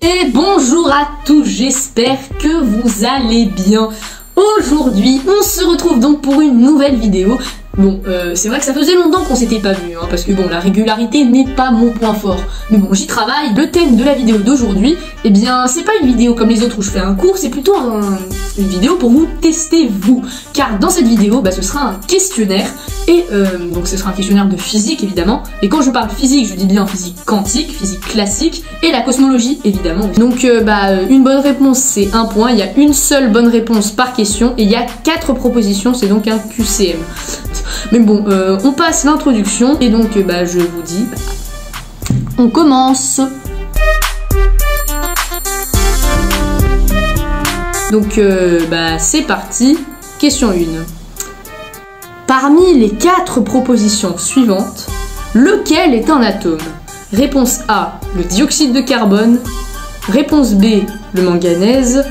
Et bonjour à tous, j'espère que vous allez bien. Aujourd'hui, on se retrouve donc pour une nouvelle vidéo. Bon, c'est vrai que ça faisait longtemps qu'on s'était pas vu, hein, parce que bon, la régularité n'est pas mon point fort. Mais bon, j'y travaille. Le thème de la vidéo d'aujourd'hui, eh bien, c'est pas une vidéo comme les autres où je fais un cours, c'est plutôt une vidéo pour vous tester vous. Car dans cette vidéo, ce sera un questionnaire, et donc ce sera un questionnaire de physique évidemment. Et quand je parle physique, je dis bien physique quantique, physique classique, et la cosmologie évidemment. Donc une bonne réponse c'est 1 point, il y a une seule bonne réponse par question, et il y a 4 propositions, c'est donc un QCM. Mais bon, on passe l'introduction, et donc je vous dis, on commence. Donc c'est parti, question 1. Parmi les 4 propositions suivantes, lequel est un atome? Réponse A, le dioxyde de carbone. Réponse B, le manganèse.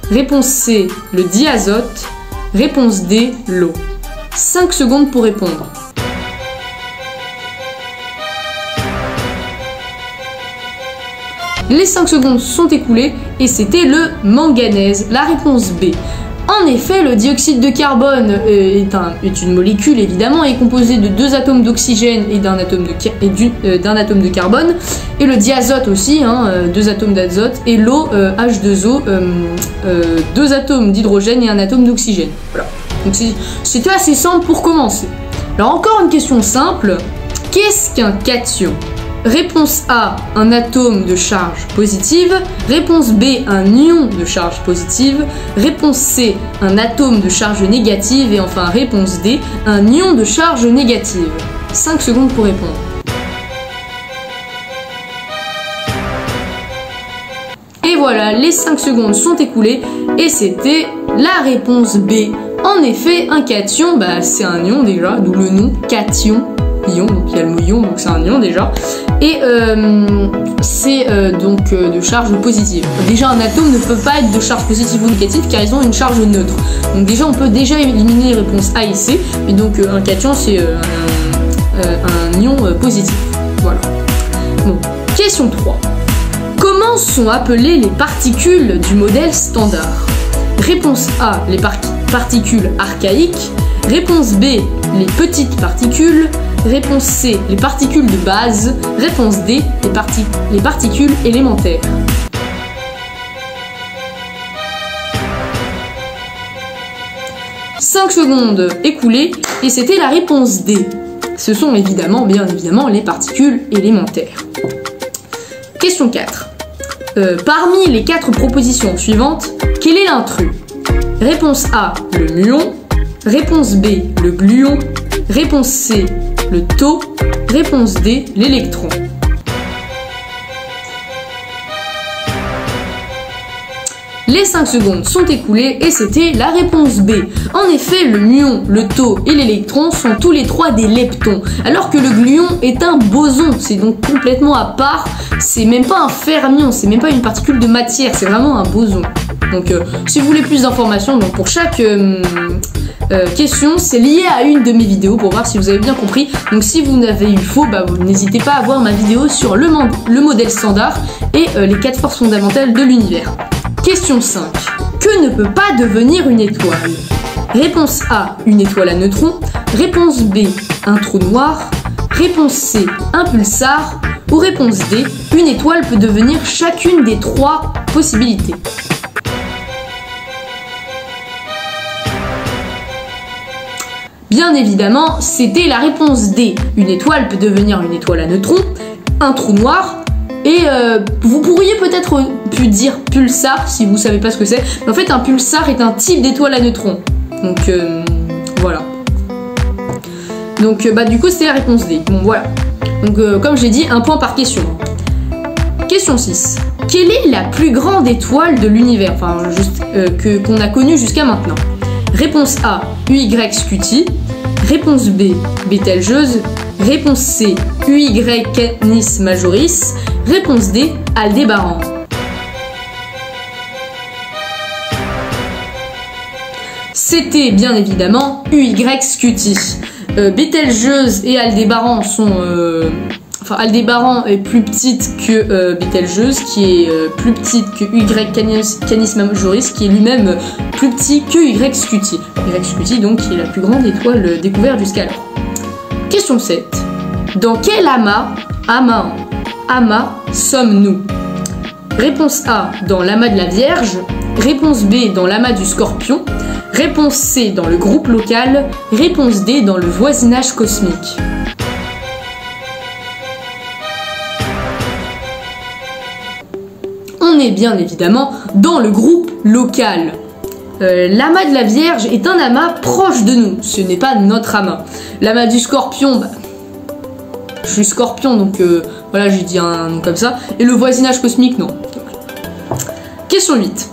Réponse C, le diazote. Réponse D, l'eau. 5 secondes pour répondre. Les 5 secondes sont écoulées et c'était le manganèse, la réponse B. En effet, le dioxyde de carbone est une molécule évidemment, est composé de 2 atomes d'oxygène et d'un atome de carbone, et le diazote aussi, 2 atomes d'azote, et l'eau, H2O, 2 atomes d'hydrogène et un atome d'oxygène. Voilà. Donc c'était assez simple pour commencer. Alors encore une question simple, qu'est-ce qu'un cation? Réponse A, un atome de charge positive. Réponse B, un ion de charge positive. Réponse C, un atome de charge négative. Et enfin réponse D, un ion de charge négative. 5 secondes pour répondre. Et voilà, les 5 secondes sont écoulées et c'était la réponse B. En effet, un cation, c'est un ion déjà, d'où le nom cation. Ion, donc il y a le mot ion, donc c'est un ion déjà, et c'est donc de charge positive. Déjà un atome ne peut pas être de charge positive ou négative car ils ont une charge neutre. Donc déjà on peut déjà éliminer les réponses A et C, et donc un cation c'est un ion positif. Voilà. Bon, question 3. Comment sont appelées les particules du modèle standard? Réponse A, les particules archaïques. Réponse B, les petites particules. Réponse C, les particules de base. Réponse D, les particules élémentaires. « 5 secondes écoulées et c'était la réponse D. Ce sont bien évidemment, les particules élémentaires. Question 4. Parmi les 4 propositions suivantes, quel est l'intrus? Réponse A, le muon. Réponse B, le gluon. Réponse C, le taux. Réponse D, l'électron. Les 5 secondes sont écoulées et c'était la réponse B. En effet, le muon, le taux et l'électron sont tous les 3 des leptons, alors que le gluon est un boson, c'est donc complètement à part, c'est même pas un fermion, c'est même pas une particule de matière, c'est vraiment un boson. Donc si vous voulez plus d'informations, donc pour chaque question, c'est lié à une de mes vidéos pour voir si vous avez bien compris. Donc si vous n'avez eu faux, vous n'hésitez pas à voir ma vidéo sur le modèle standard et les 4 forces fondamentales de l'univers. Question 5. Que ne peut pas devenir une étoile? Réponse A, une étoile à neutrons. Réponse B, un trou noir. Réponse C, un pulsar. Ou réponse D, une étoile peut devenir chacune des 3 possibilités. Bien évidemment, c'était la réponse D. Une étoile peut devenir une étoile à neutrons, un trou noir, et vous pourriez peut-être pu dire pulsar si vous savez pas ce que c'est. Mais en fait, un pulsar est un type d'étoile à neutrons. Donc voilà. Donc du coup, c'était la réponse D. Bon voilà. Donc comme j'ai dit, 1 point par question. Question 6. Quelle est la plus grande étoile de l'univers, qu'on a connue jusqu'à maintenant? Réponse A, UY Scuti. Réponse B, Bételgeuse. Réponse C, UY Canis Majoris. Réponse D, Aldébaran. C'était bien évidemment UY Scuti. Bételgeuse et Aldébaran sont Enfin, Aldébaran est plus petite que Bételgeuse, qui est plus petite que Y Canis Majoris, qui est lui-même plus petit que Y Scuti. Y Scuti, donc, qui est la plus grande étoile découverte jusqu'alors. Question 7. Dans quel amas sommes-nous? Réponse A, dans l'amas de la Vierge. Réponse B, dans l'amas du Scorpion. Réponse C, dans le groupe local. Réponse D, dans le voisinage cosmique. On est bien évidemment dans le groupe local. L'amas de la Vierge est un amas proche de nous, ce n'est pas notre amas. L'amas du Scorpion, je suis Scorpion, donc voilà, j'ai dit un nom comme ça. Et le voisinage cosmique, non. Question 8.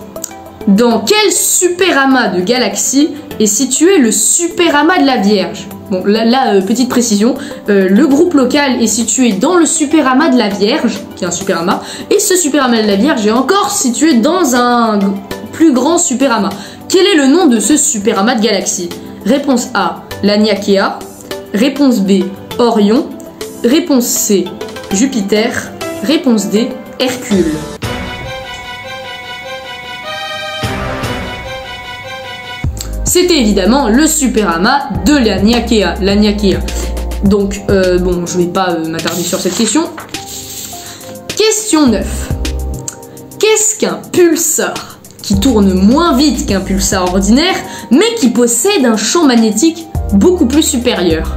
Dans quel super amas de galaxies est situé le super amas de la Vierge? Bon, là petite précision, le groupe local est situé dans le super amas de la Vierge, qui est un super amas, et ce super amas de la Vierge est encore situé dans un plus grand super amas. Quel est le nom de ce super amas de galaxies? Réponse A, Laniakea. Réponse B, Orion. Réponse C, Jupiter. Réponse D, Hercule. C'était évidemment le super amas de Laniakea. Donc, bon, je vais pas m'attarder sur cette question. Question 9. Qu'est-ce qu'un pulsar qui tourne moins vite qu'un pulsar ordinaire, mais qui possède un champ magnétique beaucoup plus supérieur?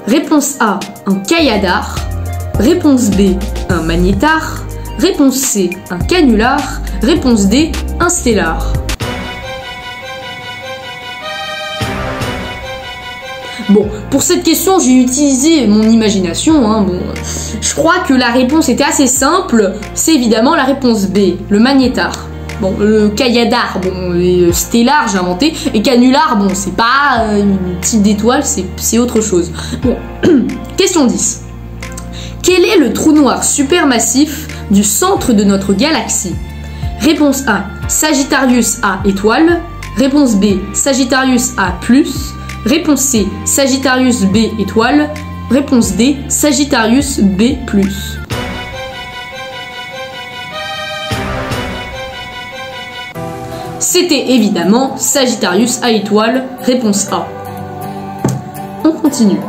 Réponse A, un Kayadar. Réponse B, un magnétar. Réponse C, un canular. Réponse D, un stellar. Bon, pour cette question, j'ai utilisé mon imagination. Bon, je crois que la réponse était assez simple. C'est évidemment la réponse B, le magnétar. Bon, le Kayadar, bon, et stellar, j'ai inventé. Et canular, bon, c'est pas une type d'étoile, c'est autre chose. Bon, question 10. Quel est le trou noir supermassif du centre de notre galaxie? Réponse A, Sagittarius A étoile. Réponse B, Sagittarius A+. Réponse C, Sagittarius B étoile. Réponse D, Sagittarius B+. C'était évidemment Sagittarius A étoile. Réponse A. On continue.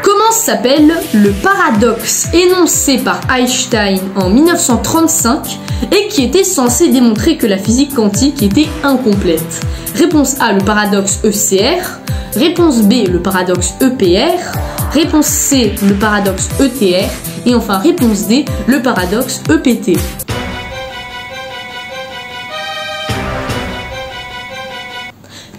Comment s'appelle le paradoxe énoncé par Einstein en 1935 et qui était censé démontrer que la physique quantique était incomplète? Réponse A, le paradoxe ECR. Réponse B, le paradoxe EPR. Réponse C, le paradoxe ETR. Et enfin, réponse D, le paradoxe EPT.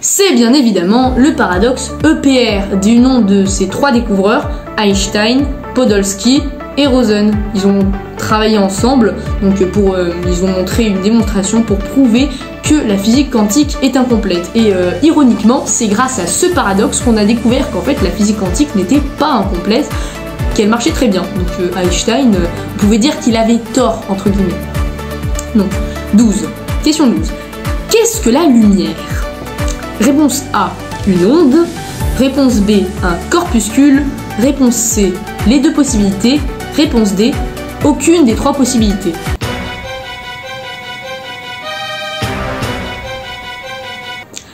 C'est bien évidemment le paradoxe EPR, du nom de ces trois découvreurs, Einstein, Podolsky et Rosen. Ils ont travaillé ensemble, donc ils ont montré une démonstration pour prouver que la physique quantique est incomplète. Et ironiquement, c'est grâce à ce paradoxe qu'on a découvert qu'en fait la physique quantique n'était pas incomplète, qu'elle marchait très bien. Donc Einstein, on pouvait dire qu'il avait tort, entre guillemets. Donc, 12. Question 12. Qu'est-ce que la lumière? Réponse A, une onde. Réponse B, un corpuscule. Réponse C, les deux possibilités. Réponse D, aucune des trois possibilités.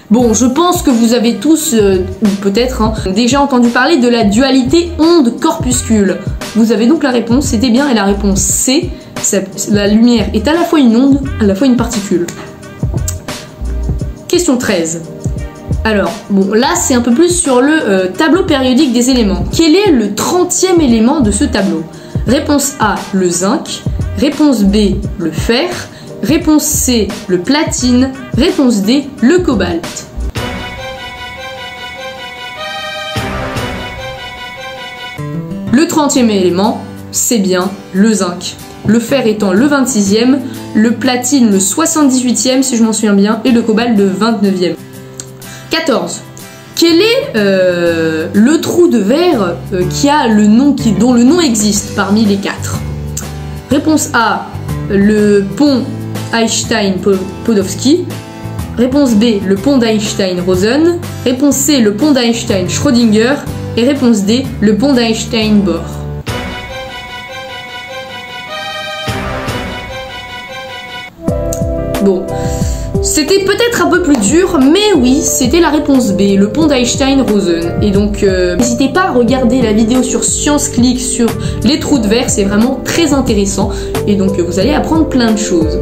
Bon, je pense que vous avez tous, ou peut-être, déjà entendu parler de la dualité onde-corpuscule. Vous avez donc la réponse, c'était bien, et la réponse C, la lumière est à la fois une onde, à la fois une particule. Question 13. Alors, bon, là c'est un peu plus sur le tableau périodique des éléments. Quel est le 30e élément de ce tableau? Réponse A, le zinc. Réponse B, le fer. Réponse C, le platine. Réponse D, le cobalt. Le 30e élément, c'est bien le zinc. Le fer étant le 26e, le platine le 78e si je m'en souviens bien, et le cobalt le 29e. 14. Quel est le trou de verre dont le nom existe parmi les quatre? Réponse A, le pont Einstein-Podolsky. Réponse B, le pont d'Einstein-Rosen. Réponse C, le pont d'Einstein-Schrödinger. Et réponse D, le pont d'Einstein-Bohr. Bon, c'était peut-être un peu plus dur, mais oui, c'était la réponse B, le pont d'Einstein-Rosen. Et donc, n'hésitez pas à regarder la vidéo sur ScienceClick sur les trous de verre, c'est vraiment très intéressant. Et donc, vous allez apprendre plein de choses.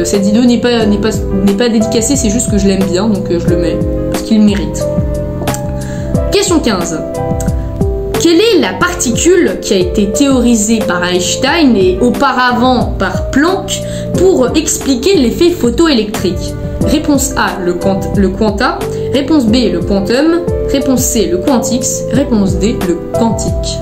Cette vidéo n'est pas dédicacée, c'est juste que je l'aime bien, donc je le mets, parce qu'il mérite. Question 15. Quelle est la particule qui a été théorisée par Einstein et auparavant par Planck pour expliquer l'effet photoélectrique? Réponse A, le quanta. Réponse B, le quantum. Réponse C, le quantix. Réponse D, le quantique.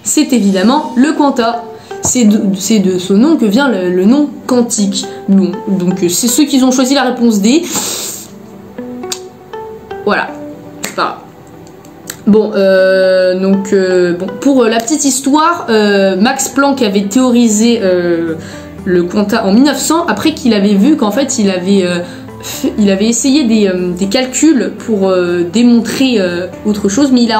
C'est évidemment le quanta. C'est de ce nom que vient le nom quantique. Bon, donc c'est ceux qui ont choisi la réponse D. Voilà, c'est pas grave. Bon, bon, pour la petite histoire, Max Planck avait théorisé le quanta en 1900, après qu'il avait vu qu'en fait il avait essayé des calculs pour démontrer autre chose, mais il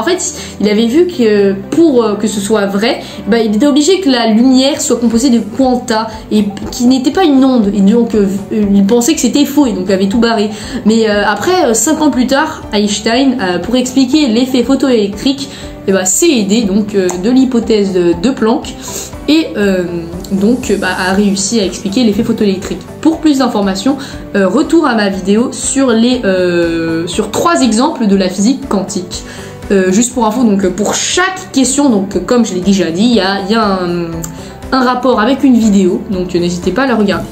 avait vu que pour que ce soit vrai, bah, il était obligé que la lumière soit composée de quanta et qui n'était pas une onde, et donc il pensait que c'était faux et donc avait tout barré. Mais après 5 ans plus tard, Einstein, pour expliquer l'effet photoélectrique, s'est aidé donc de l'hypothèse de Planck et a réussi à expliquer l'effet photoélectrique. Pour plus d'informations, retour à ma vidéo sur 3 exemples de la physique quantique. Juste pour info, donc pour chaque question, donc comme je l'ai déjà dit, il y a un rapport avec une vidéo, donc n'hésitez pas à la regarder.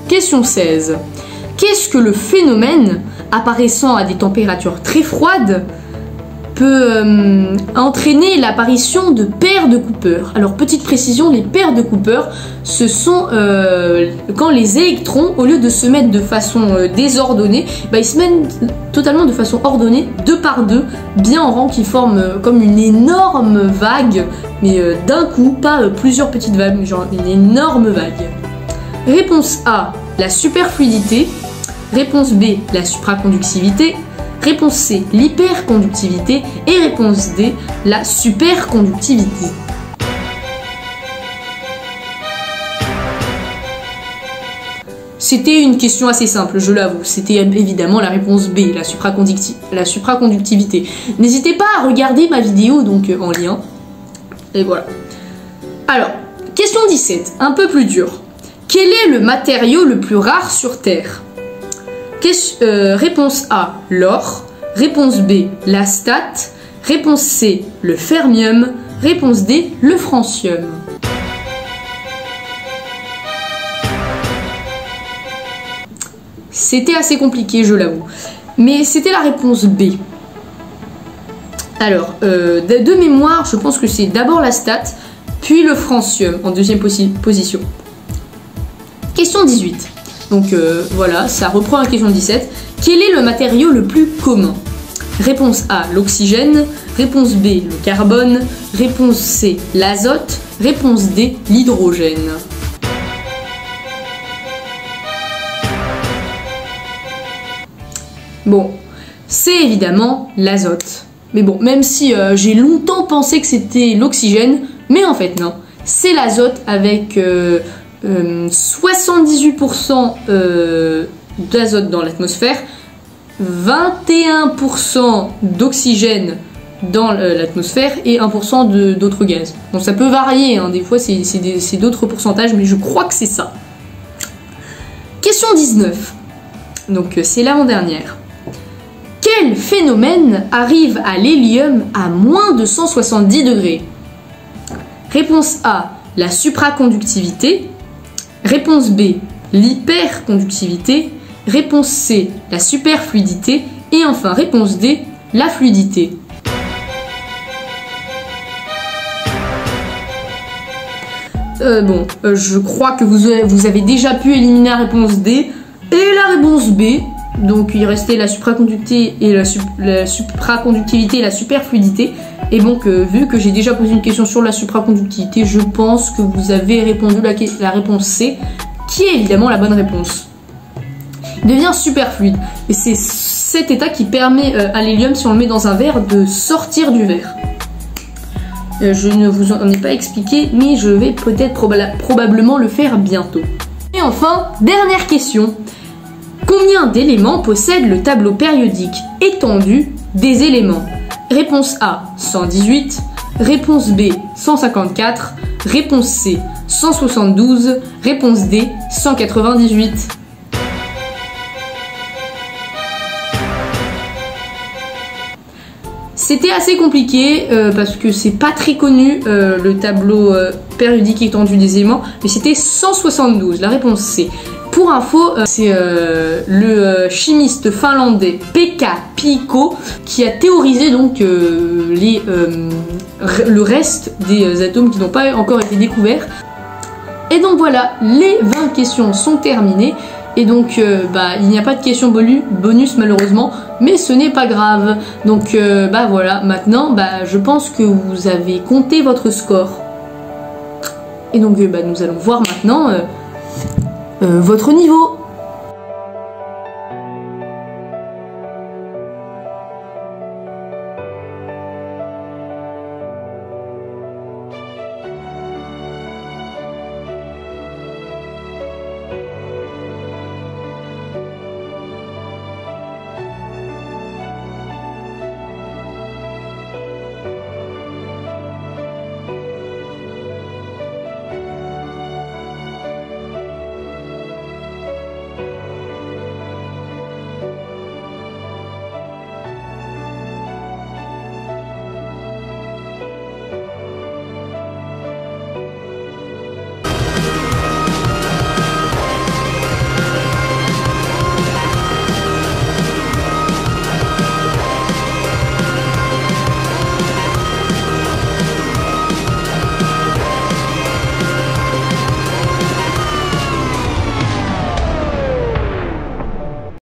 Question 16. Qu'est-ce que le phénomène apparaissant à des températures très froides peut entraîner l'apparition de paires de Cooper? Alors petite précision, les paires de Cooper, ce sont quand les électrons, au lieu de se mettre de façon désordonnée, ils se mettent totalement de façon ordonnée, 2 par 2, bien en rang, qui forment comme une énorme vague, mais d'un coup, pas plusieurs petites vagues, mais genre une énorme vague. Réponse A, la superfluidité. Réponse B, la supraconductivité. Réponse C, l'hyperconductivité. Et réponse D, la superconductivité. C'était une question assez simple, je l'avoue. C'était évidemment la réponse B, la supraconductivité. N'hésitez pas à regarder ma vidéo donc en lien. Et voilà. Alors, question 17, un peu plus dur. Quel est le matériau le plus rare sur Terre? Réponse A, l'or. Réponse B, l'astate. Réponse C, le fermium. Réponse D, le francium. C'était assez compliqué, je l'avoue. Mais c'était la réponse B. Alors, de mémoire, je pense que c'est d'abord l'astate, puis le francium en deuxième position. Question 18. Donc voilà, ça reprend la question 17. Quel est le matériau le plus commun? Réponse A, l'oxygène. Réponse B, le carbone. Réponse C, l'azote. Réponse D, l'hydrogène. Bon, c'est évidemment l'azote. Mais bon, même si j'ai longtemps pensé que c'était l'oxygène, mais en fait non. C'est l'azote avec 78% d'azote dans l'atmosphère, 21% d'oxygène dans l'atmosphère et 1% d'autres gaz. Bon, ça peut varier, hein, des fois c'est d'autres pourcentages, mais je crois que c'est ça. Question 19. Donc c'est l'avant-dernière. Quel phénomène arrive à l'hélium à moins de 170 degrés? Réponse A, la supraconductivité. Réponse B, l'hyperconductivité. Réponse C, la superfluidité. Et enfin, réponse D, la fluidité. Je crois que vous avez déjà pu éliminer la réponse D et la réponse B. Donc il restait la supraconductivité et la superfluidité. Et donc vu que j'ai déjà posé une question sur la supraconductivité, je pense que vous avez répondu la réponse C, qui est évidemment la bonne réponse. Il devient superfluide. Et c'est cet état qui permet à l'hélium, si on le met dans un verre, de sortir du verre. Je ne vous en ai pas expliqué, mais je vais peut-être probablement le faire bientôt. Et enfin, dernière question. Combien d'éléments possède le tableau périodique étendu des éléments? Réponse A, 118. Réponse B, 154. Réponse C, 172. Réponse D, 198. C'était assez compliqué parce que c'est pas très connu le tableau périodique étendu des éléments, mais c'était 172, la réponse C. Pour info, c'est le chimiste finlandais Pekka Piikko qui a théorisé donc le reste des atomes qui n'ont pas encore été découverts. Et donc voilà, les 20 questions sont terminées. Et donc, il n'y a pas de question bonus malheureusement, mais ce n'est pas grave. Donc, voilà, maintenant, je pense que vous avez compté votre score. Et donc, nous allons voir maintenant votre niveau.